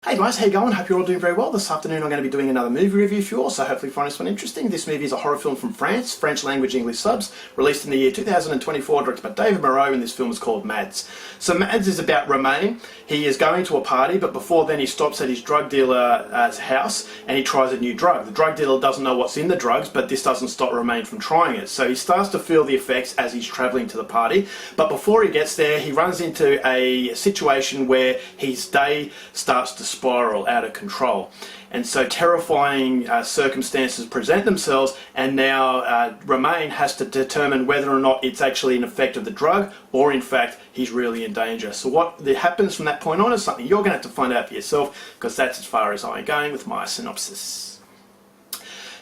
Hey guys, how you going? Hope you're all doing very well. This afternoon I'm going to be doing another movie review for you all, so hopefully you find this one interesting. This movie is a horror film from France, French language English subs, released in the year 2024, directed by David Moreau, and this film is called MADS. So MADS is about Romain. He is going to a party, but before then he stops at his drug dealer's house and he tries a new drug. The drug dealer doesn't know what's in the drugs, but this doesn't stop Romain from trying it. So he starts to feel the effects as he's travelling to the party, but before he gets there he runs into a situation where his day starts to spiral out of control, and so terrifying circumstances present themselves, and now Romain has to determine whether or not it's actually an effect of the drug or in fact he's really in danger. So what happens from that point on is something you're going to have to find out for yourself, because that's as far as I'm going with my synopsis.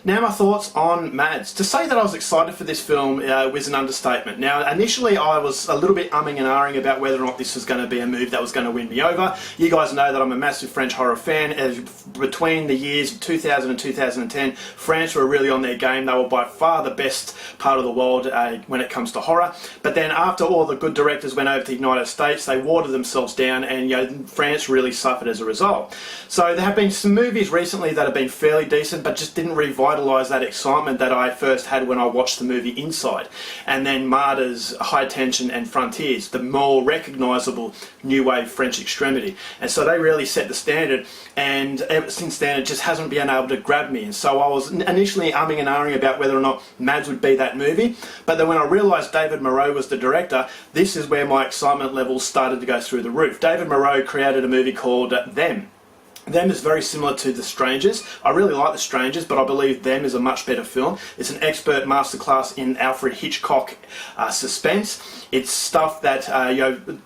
Now my thoughts on MADS. To say that I was excited for this film was an understatement. Now initially I was a little bit umming and ahhing about whether or not this was going to be a movie that was going to win me over. You guys know that I'm a massive French horror fan. Between the years of 2000 and 2010, France were really on their game. They were by far the best part of the world when it comes to horror. But then after all the good directors went over to the United States, they watered themselves down, and France really suffered as a result. So there have been some movies recently that have been fairly decent, but just didn't revitalize that excitement that I first had when I watched the movie Inside, and then MADS, High Tension and Frontiers, the more recognisable new wave French extremity. And so they really set the standard, and ever since then it just hasn't been able to grab me. And so I was initially umming and ahhing about whether or not MADS would be that movie, but then when I realised David Moreau was the director, this is where my excitement levels started to go through the roof. David Moreau created a movie called Them. Them is very similar to The Strangers. I really like The Strangers, but I believe Them is a much better film. It's an expert masterclass in Alfred Hitchcock suspense. It's stuff that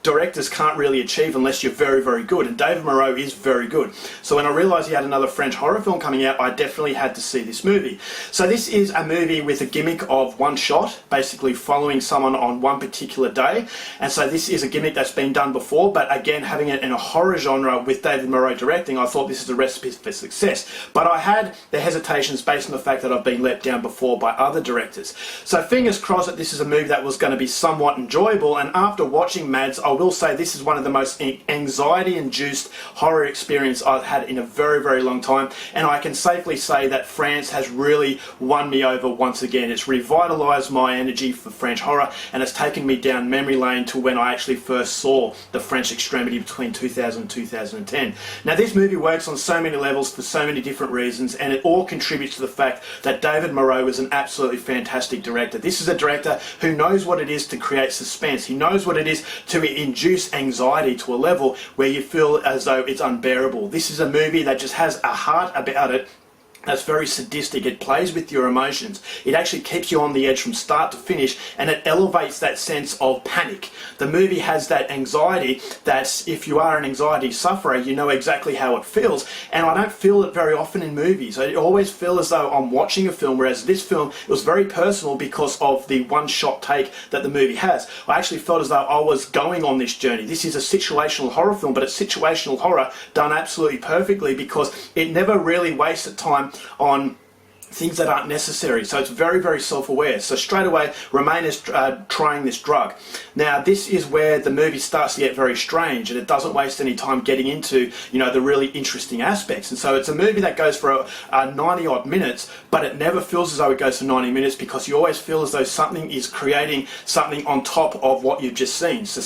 directors can't really achieve unless you're very, very good, and David Moreau is very good. So when I realised he had another French horror film coming out, I definitely had to see this movie. So this is a movie with a gimmick of one shot, basically following someone on one particular day, and so this is a gimmick that's been done before, but again, having it in a horror genre with David Moreau directing, I thought this is a recipe for success. But I had the hesitations based on the fact that I've been let down before by other directors. So fingers crossed that this is a movie that was going to be somewhat enjoyable, and after watching MADS, I will say this is one of the most anxiety-induced horror experience I've had in a very, very long time, and I can safely say that France has really won me over once again. It's revitalised my energy for French horror, and it's taken me down memory lane to when I actually first saw the French extremity between 2000 and 2010. Now this movie works on so many levels for so many different reasons, and it all contributes to the fact that David Moreau is an absolutely fantastic director. This is a director who knows what it is to create suspense. He knows what it is to induce anxiety to a level where you feel as though it's unbearable. This is a movie that just has a heart about it that's very sadistic. It plays with your emotions. It actually keeps you on the edge from start to finish, and it elevates that sense of panic. The movie has that anxiety that if you are an anxiety sufferer, you know exactly how it feels, and I don't feel it very often in movies. I always feel as though I'm watching a film, whereas this film, it was very personal because of the one-shot take that the movie has. I actually felt as though I was going on this journey. This is a situational horror film, but it's situational horror done absolutely perfectly because it never really wasted time on things that aren't necessary. So it's very, very self-aware. So straight away, Romain is trying this drug. Now this is where the movie starts to get very strange, and it doesn't waste any time getting into, the really interesting aspects. And so it's a movie that goes for 90 odd minutes, but it never feels as though it goes for 90 minutes because you always feel as though something is creating something on top of what you've just seen. So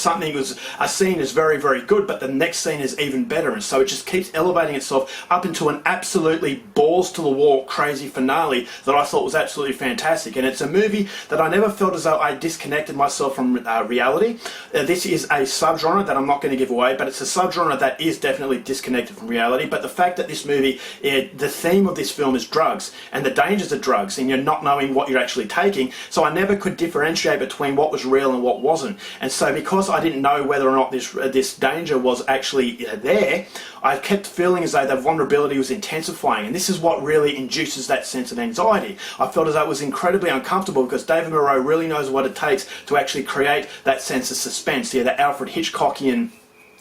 a scene is very, very good, but the next scene is even better. And so it just keeps elevating itself up into an absolutely balls to the wall crazy finale that I thought was absolutely fantastic. And it's a movie that I never felt as though I disconnected myself from reality. This is a subgenre that I'm not going to give away, but it's a subgenre that is definitely disconnected from reality. But the fact that this movie, the theme of this film is drugs and the dangers of drugs, and you're not knowing what you're actually taking, so I never could differentiate between what was real and what wasn't. And so because I didn't know whether or not this danger was actually there, I kept feeling as though the vulnerability was intensifying, and this is what really induces that sense of anxiety. I felt as though it was incredibly uncomfortable because David Moreau really knows what it takes to actually create that sense of suspense, that Alfred Hitchcockian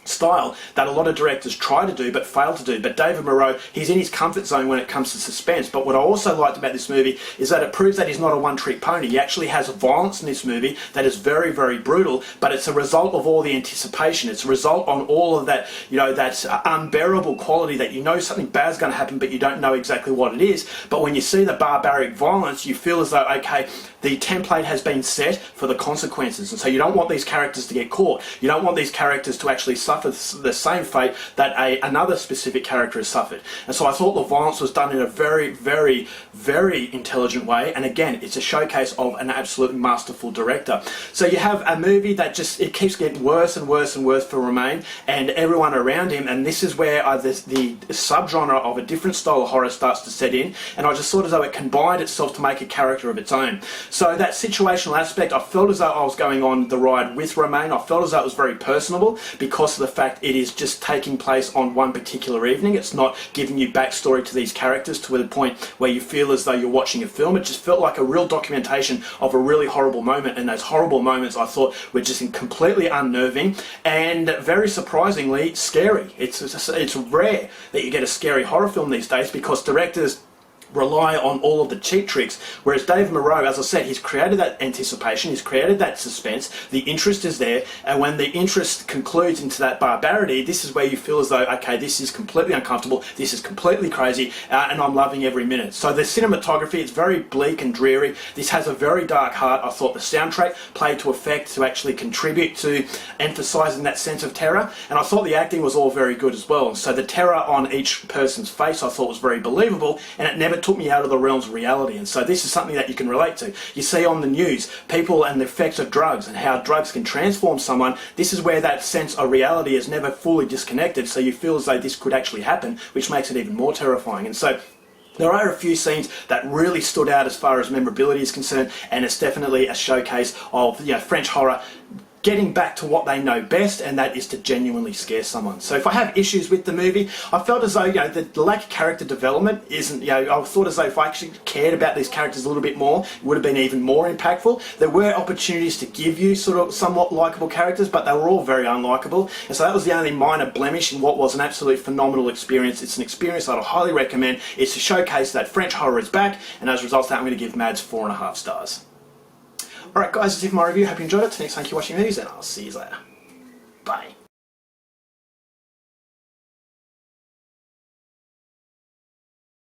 style that a lot of directors try to do but fail to do. But David Moreau, he's in his comfort zone when it comes to suspense. But what I also liked about this movie is that it proves that he's not a one-trick pony. He actually has violence in this movie that is very, very brutal, but it's a result of all the anticipation. It's a result on all of that, you know, that unbearable quality that you know something bad's going to happen but you don't know exactly what it is. But when you see the barbaric violence, you feel as though, okay, the template has been set for the consequences, and so you don't want these characters to get caught. You don't want these characters to actually suffer the same fate that another specific character has suffered. And so I thought the violence was done in a very, very, very intelligent way, and again, it's a showcase of an absolutely masterful director. So you have a movie that just, it keeps getting worse and worse and worse for Romain and everyone around him, and this is where the subgenre of a different style of horror starts to set in, and I just thought as though it combined itself to make a character of its own. So that situational aspect, I felt as though I was going on the ride with Romain. I felt as though it was very personable because of the fact it is just taking place on one particular evening. It's not giving you backstory to these characters to the point where you feel as though you're watching a film. It just felt like a real documentation of a really horrible moment, and those horrible moments I thought were just completely unnerving and very surprisingly scary. It's rare that you get a scary horror film these days because directors rely on all of the cheap tricks, whereas Dave Moreau, as I said, he's created that anticipation, he's created that suspense, the interest is there, and when the interest concludes into that barbarity, this is where you feel as though, okay, this is completely uncomfortable, this is completely crazy, and I'm loving every minute. So the cinematography, it's very bleak and dreary. This has a very dark heart. I thought the soundtrack played to effect to actually contribute to emphasising that sense of terror, and I thought the acting was all very good as well. And so the terror on each person's face I thought was very believable, and it never took me out of the realms of reality. And so this is something that you can relate to. You see on the news people and the effects of drugs and how drugs can transform someone. This is where that sense of reality is never fully disconnected, so you feel as though this could actually happen, which makes it even more terrifying. And so there are a few scenes that really stood out as far as memorability is concerned, and it's definitely a showcase of, you know, French horror getting back to what they know best, and that is to genuinely scare someone. So if I have issues with the movie, I felt as though, you know, the lack of character development isn't, you know, I thought as though if I actually cared about these characters a little bit more, it would have been even more impactful. There were opportunities to give you sort of somewhat likeable characters, but they were all very unlikable, and so that was the only minor blemish in what was an absolutely phenomenal experience. It's an experience that I highly recommend. It's a showcase that French horror is back, and as a result of that, I'm going to give MADS 4.5 stars. Alright guys, that's it for my review. Hope you enjoyed it. Next time, thank you for watching movies, and I'll see you later. Bye.